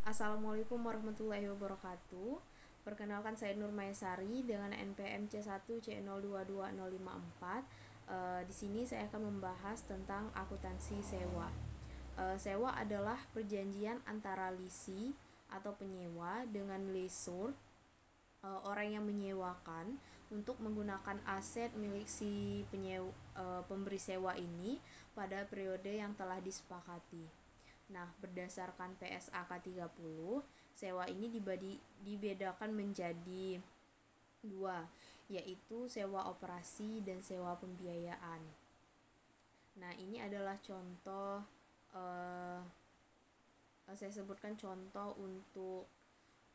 Assalamualaikum warahmatullahi wabarakatuh. Perkenalkan saya Nur Maesari dengan NPM C1C022054. Di sini saya akan membahas tentang akuntansi sewa. Sewa adalah perjanjian antara lisi atau penyewa dengan lessor, orang yang menyewakan untuk menggunakan aset milik si pemberi sewa ini pada periode yang telah disepakati. Nah, berdasarkan PSAK 30, sewa ini dibedakan menjadi dua, yaitu sewa operasi dan sewa pembiayaan. Nah, ini adalah contoh, saya sebutkan contoh untuk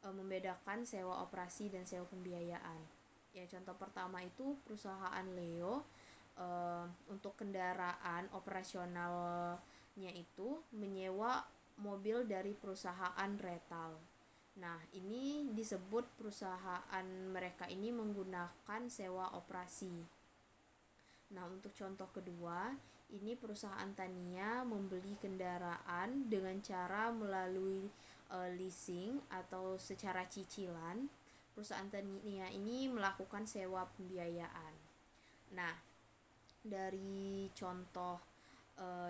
membedakan sewa operasi dan sewa pembiayaan. Ya, contoh pertama itu perusahaan Leo untuk kendaraan operasionalnya itu menyewa mobil dari perusahaan rental. Nah, ini disebut perusahaan mereka ini menggunakan sewa operasi. Nah, untuk contoh kedua, ini perusahaan Tania membeli kendaraan dengan cara melalui leasing atau secara cicilan. Perusahaan Tania ini melakukan sewa pembiayaan. Nah, dari contoh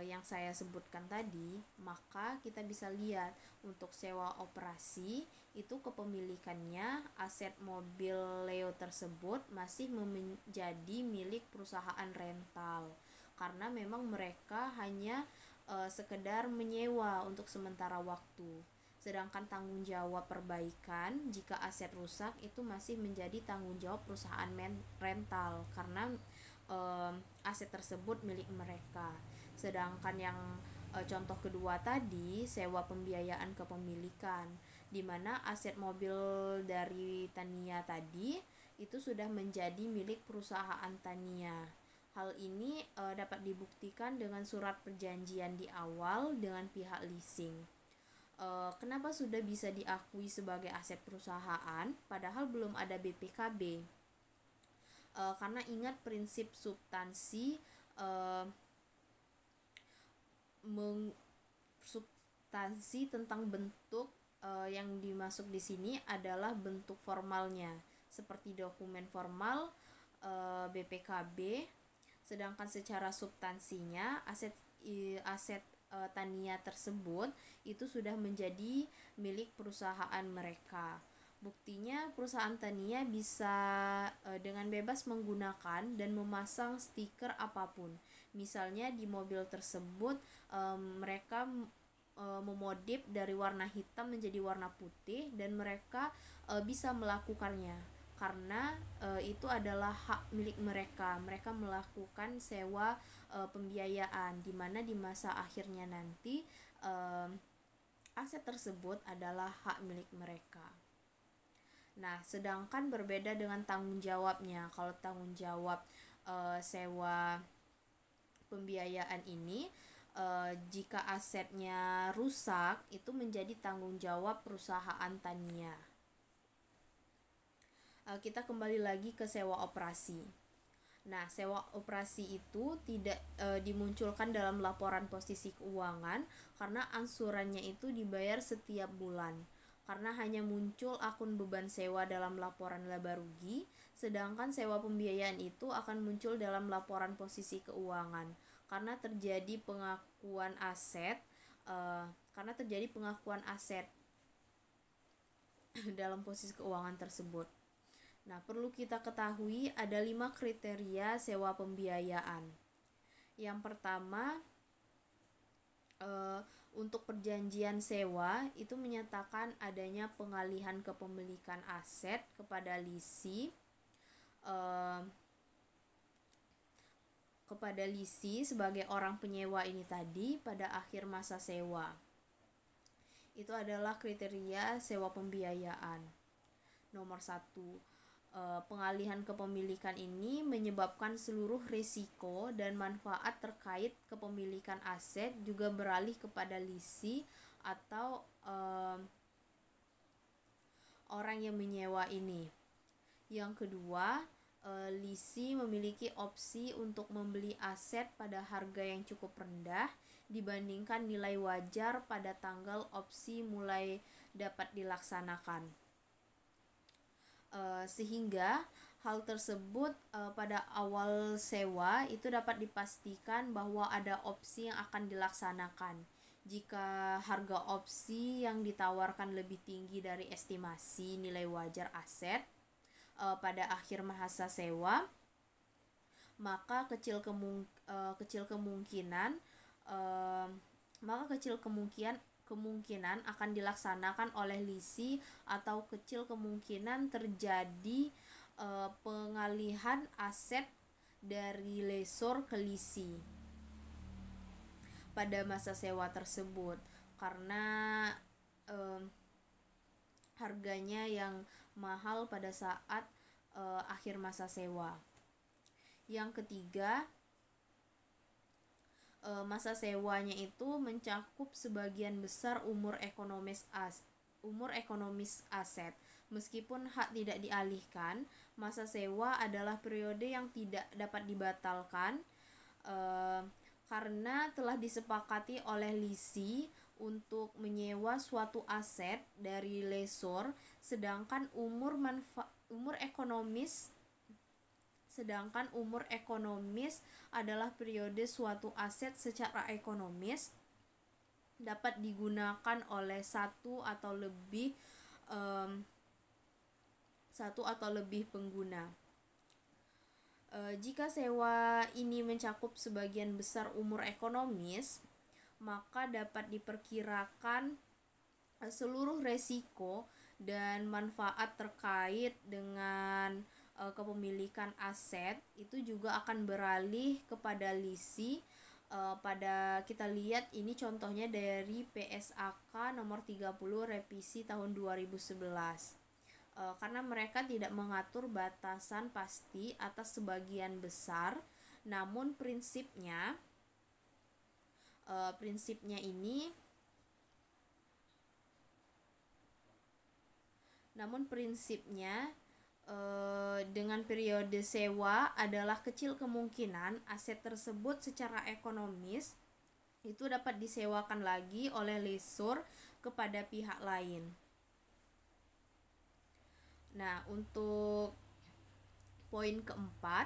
yang saya sebutkan tadi, maka kita bisa lihat untuk sewa operasi itu kepemilikannya aset mobil Leo tersebut masih menjadi milik perusahaan rental karena memang mereka hanya sekedar menyewa untuk sementara waktu. Sedangkan tanggung jawab perbaikan jika aset rusak itu masih menjadi tanggung jawab perusahaan rental karena aset tersebut milik mereka. Sedangkan yang contoh kedua tadi, sewa pembiayaan kepemilikan, di mana aset mobil dari Tania tadi itu sudah menjadi milik perusahaan Tania. Hal ini dapat dibuktikan dengan surat perjanjian di awal dengan pihak leasing. Kenapa sudah bisa diakui sebagai aset perusahaan padahal belum ada BPKB? Karena ingat prinsip substansi, substansi tentang bentuk yang dimasuk di sini adalah bentuk formalnya seperti dokumen formal, BPKB. Sedangkan secara substansinya aset Tania tersebut itu sudah menjadi milik perusahaan mereka. Buktinya perusahaan Tania bisa dengan bebas menggunakan dan memasang stiker apapun. Misalnya di mobil tersebut mereka memodif dari warna hitam menjadi warna putih dan mereka bisa melakukannya karena itu adalah hak milik mereka. Mereka melakukan sewa pembiayaan di mana di masa akhirnya nanti aset tersebut adalah hak milik mereka. Nah, sedangkan berbeda dengan tanggung jawabnya. Kalau tanggung jawab sewa pembiayaan ini, jika asetnya rusak itu menjadi tanggung jawab perusahaan Tania. Kita kembali lagi ke sewa operasi. Nah, sewa operasi itu tidak dimunculkan dalam laporan posisi keuangan karena angsurannya itu dibayar setiap bulan. Karena hanya muncul akun beban sewa dalam laporan laba rugi, sedangkan sewa pembiayaan itu akan muncul dalam laporan posisi keuangan karena terjadi pengakuan aset dalam posisi keuangan tersebut. Nah, perlu kita ketahui ada 5 kriteria sewa pembiayaan. Yang pertama, untuk perjanjian sewa itu menyatakan adanya pengalihan kepemilikan aset kepada lisi sebagai orang penyewa ini tadi pada akhir masa sewa. Itu adalah kriteria sewa pembiayaan. Nomor 1, pengalihan kepemilikan ini menyebabkan seluruh risiko dan manfaat terkait kepemilikan aset juga beralih kepada lisi atau orang yang menyewa ini. Yang kedua, lisi memiliki opsi untuk membeli aset pada harga yang cukup rendah dibandingkan nilai wajar pada tanggal opsi mulai dapat dilaksanakan. Sehingga hal tersebut pada awal sewa itu dapat dipastikan bahwa ada opsi yang akan dilaksanakan. Jika harga opsi yang ditawarkan lebih tinggi dari estimasi nilai wajar aset pada akhir masa sewa, maka kecil kemungkinan akan dilaksanakan oleh lisi, atau kecil kemungkinan terjadi pengalihan aset dari lessor ke lisi pada masa sewa tersebut karena harganya yang mahal pada saat akhir masa sewa. Yang ketiga, masa sewanya itu mencakup sebagian besar umur ekonomis aset. Meskipun hak tidak dialihkan, masa sewa adalah periode yang tidak dapat dibatalkan karena telah disepakati oleh lisi untuk menyewa suatu aset dari lessor, sedangkan umur ekonomis adalah periode suatu aset secara ekonomis dapat digunakan oleh satu atau lebih pengguna. Jika sewa ini mencakup sebagian besar umur ekonomis, maka dapat diperkirakan seluruh resiko dan manfaat terkait dengan kepemilikan aset itu juga akan beralih kepada lisi. Pada kita lihat ini contohnya dari PSAK nomor 30 revisi tahun 2011. Karena mereka tidak mengatur batasan pasti atas sebagian besar, namun prinsipnya dengan periode sewa adalah kecil kemungkinan aset tersebut secara ekonomis itu dapat disewakan lagi oleh lessor kepada pihak lain. Nah, untuk poin keempat,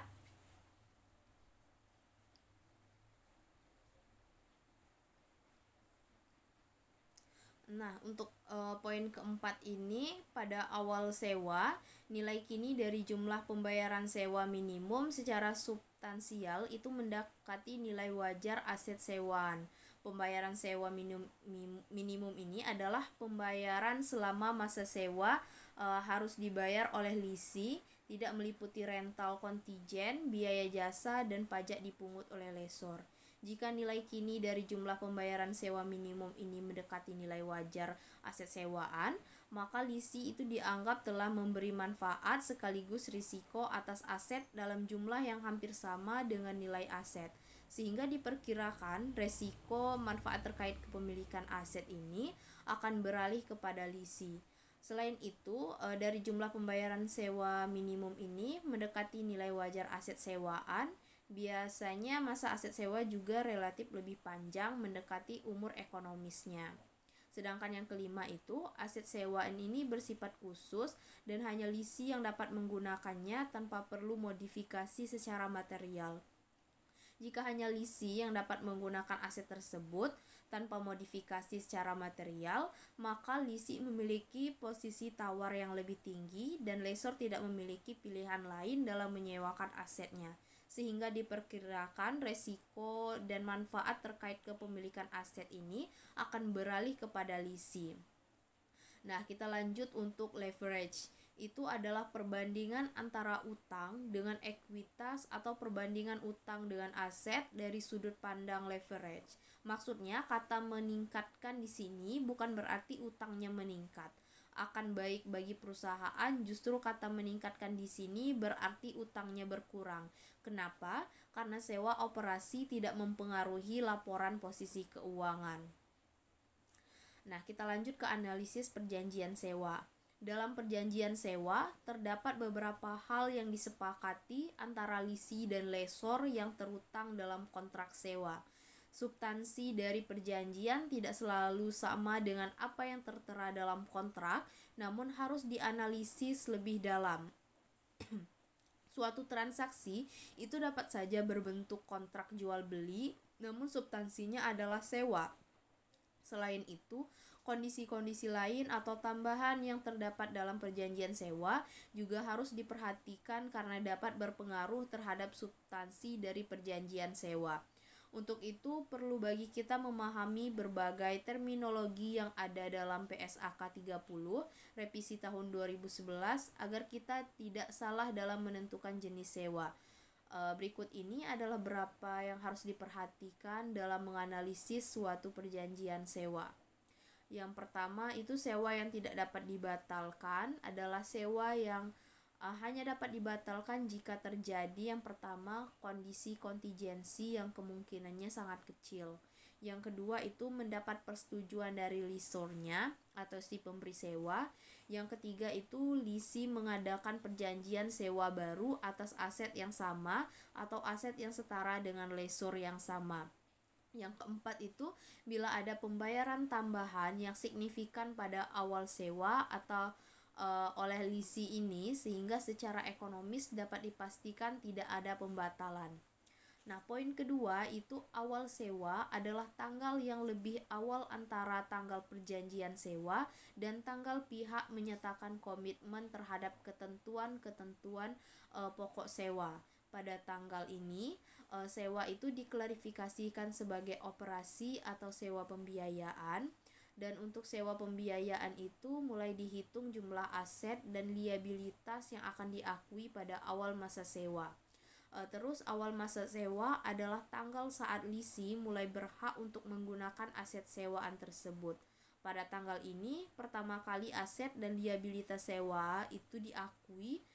poin keempat ini pada awal sewa, nilai kini dari jumlah pembayaran sewa minimum secara substansial itu mendekati nilai wajar aset sewaan. Pembayaran sewa minimum ini adalah pembayaran selama masa sewa harus dibayar oleh lisi, tidak meliputi rental kontijen, biaya jasa, dan pajak dipungut oleh lessor. Jika nilai kini dari jumlah pembayaran sewa minimum ini mendekati nilai wajar aset sewaan, maka lisi itu dianggap telah memberi manfaat sekaligus risiko atas aset dalam jumlah yang hampir sama dengan nilai aset, sehingga diperkirakan resiko manfaat terkait kepemilikan aset ini akan beralih kepada lisi. Selain itu, dari jumlah pembayaran sewa minimum ini mendekati nilai wajar aset sewaan, biasanya masa aset sewa juga relatif lebih panjang mendekati umur ekonomisnya. Sedangkan yang kelima itu, aset sewaan ini bersifat khusus dan hanya lisi yang dapat menggunakannya tanpa perlu modifikasi secara material. Jika hanya lisi yang dapat menggunakan aset tersebut tanpa modifikasi secara material, maka lisi memiliki posisi tawar yang lebih tinggi dan lessor tidak memiliki pilihan lain dalam menyewakan asetnya, sehingga diperkirakan resiko dan manfaat terkait kepemilikan aset ini akan beralih kepada lisi. Nah, kita lanjut untuk leverage. Itu adalah perbandingan antara utang dengan ekuitas atau perbandingan utang dengan aset dari sudut pandang leverage. Maksudnya, kata meningkatkan di sini bukan berarti utangnya meningkat. Akan baik bagi perusahaan, justru kata meningkatkan di sini berarti utangnya berkurang. Kenapa? Karena sewa operasi tidak mempengaruhi laporan posisi keuangan. Nah, kita lanjut ke analisis perjanjian sewa. Dalam perjanjian sewa, terdapat beberapa hal yang disepakati antara lisi dan lessor yang terutang dalam kontrak sewa. substansi dari perjanjian tidak selalu sama dengan apa yang tertera dalam kontrak, namun harus dianalisis lebih dalam. Suatu transaksi itu dapat saja berbentuk kontrak jual beli, namun substansinya adalah sewa. Selain itu, kondisi-kondisi lain atau tambahan yang terdapat dalam perjanjian sewa juga harus diperhatikan karena dapat berpengaruh terhadap substansi dari perjanjian sewa. Untuk itu, perlu bagi kita memahami berbagai terminologi yang ada dalam PSAK 30 revisi tahun 2011 agar kita tidak salah dalam menentukan jenis sewa. Berikut ini adalah beberapa yang harus diperhatikan dalam menganalisis suatu perjanjian sewa. Yang pertama itu sewa yang tidak dapat dibatalkan adalah sewa yang hanya dapat dibatalkan jika terjadi yang pertama kondisi kontingensi yang kemungkinannya sangat kecil. Yang kedua itu mendapat persetujuan dari leasornya atau si pemberi sewa. Yang ketiga itu lisi mengadakan perjanjian sewa baru atas aset yang sama atau aset yang setara dengan lessor yang sama. Yang keempat itu bila ada pembayaran tambahan yang signifikan pada awal sewa atau oleh lisi ini sehingga secara ekonomis dapat dipastikan tidak ada pembatalan. Nah, poin kedua itu awal sewa adalah tanggal yang lebih awal antara tanggal perjanjian sewa dan tanggal pihak menyatakan komitmen terhadap ketentuan-ketentuan pokok sewa. Pada tanggal ini, sewa itu diklarifikasikan sebagai operasi atau sewa pembiayaan. Dan untuk sewa pembiayaan itu mulai dihitung jumlah aset dan liabilitas yang akan diakui pada awal masa sewa. Terus awal masa sewa adalah tanggal saat lisi mulai berhak untuk menggunakan aset sewaan tersebut. Pada tanggal ini pertama kali aset dan liabilitas sewa itu diakui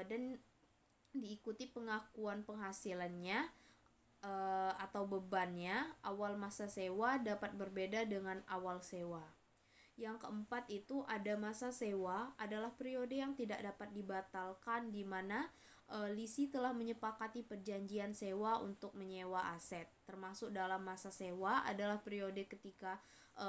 dan diikuti pengakuan penghasilannya atau bebannya. Awal masa sewa dapat berbeda dengan awal sewa. Yang keempat itu ada masa sewa adalah periode yang tidak dapat dibatalkan di mana lisi telah menyepakati perjanjian sewa untuk menyewa aset. Termasuk dalam masa sewa adalah periode ketika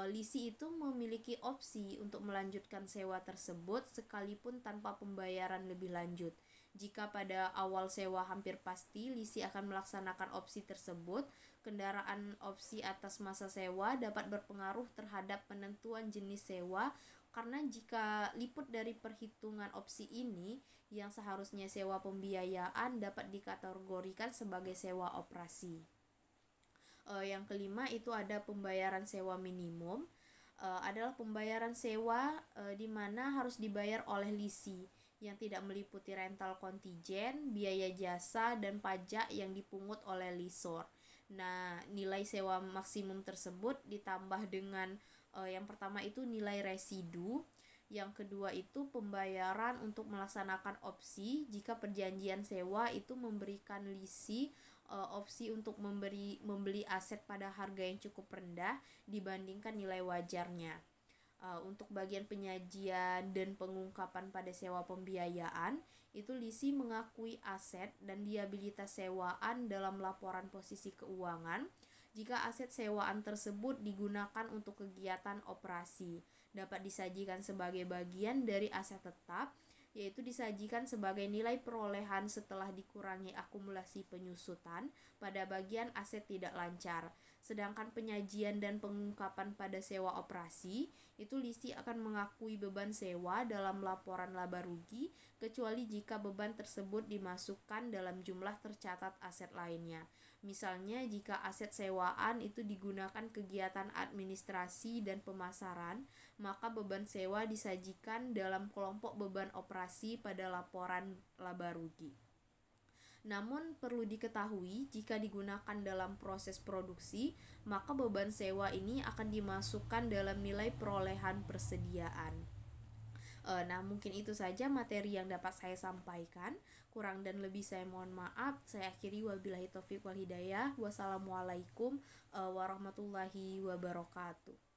lisi itu memiliki opsi untuk melanjutkan sewa tersebut sekalipun tanpa pembayaran lebih lanjut. Jika pada awal sewa hampir pasti lisi akan melaksanakan opsi tersebut, kendaraan opsi atas masa sewa dapat berpengaruh terhadap penentuan jenis sewa karena jika liput dari perhitungan opsi ini, yang seharusnya sewa pembiayaan dapat dikategorikan sebagai sewa operasi. Yang kelima itu ada pembayaran sewa minimum. Adalah pembayaran sewa di mana harus dibayar oleh lisi yang tidak meliputi rental kontingen, biaya jasa, dan pajak yang dipungut oleh lessor. Nah, nilai sewa maksimum tersebut ditambah dengan yang pertama itu nilai residu, yang kedua itu pembayaran untuk melaksanakan opsi jika perjanjian sewa itu memberikan lisi opsi untuk membeli aset pada harga yang cukup rendah dibandingkan nilai wajarnya. Untuk bagian penyajian dan pengungkapan pada sewa pembiayaan, itu lisi mengakui aset dan liabilitas sewaan dalam laporan posisi keuangan jika aset sewaan tersebut digunakan untuk kegiatan operasi, dapat disajikan sebagai bagian dari aset tetap, yaitu disajikan sebagai nilai perolehan setelah dikurangi akumulasi penyusutan pada bagian aset tidak lancar. Sedangkan penyajian dan pengungkapan pada sewa operasi, itu lisi akan mengakui beban sewa dalam laporan laba rugi, kecuali jika beban tersebut dimasukkan dalam jumlah tercatat aset lainnya. Misalnya jika aset sewaan itu digunakan kegiatan administrasi dan pemasaran, maka beban sewa disajikan dalam kelompok beban operasi pada laporan laba rugi. Namun perlu diketahui jika digunakan dalam proses produksi, maka beban sewa ini akan dimasukkan dalam nilai perolehan persediaan. Nah, mungkin itu saja materi yang dapat saya sampaikan. Kurang dan lebih saya mohon maaf. Saya akhiri wabillahi taufiq wal hidayah. Wassalamualaikum warahmatullahi wabarakatuh.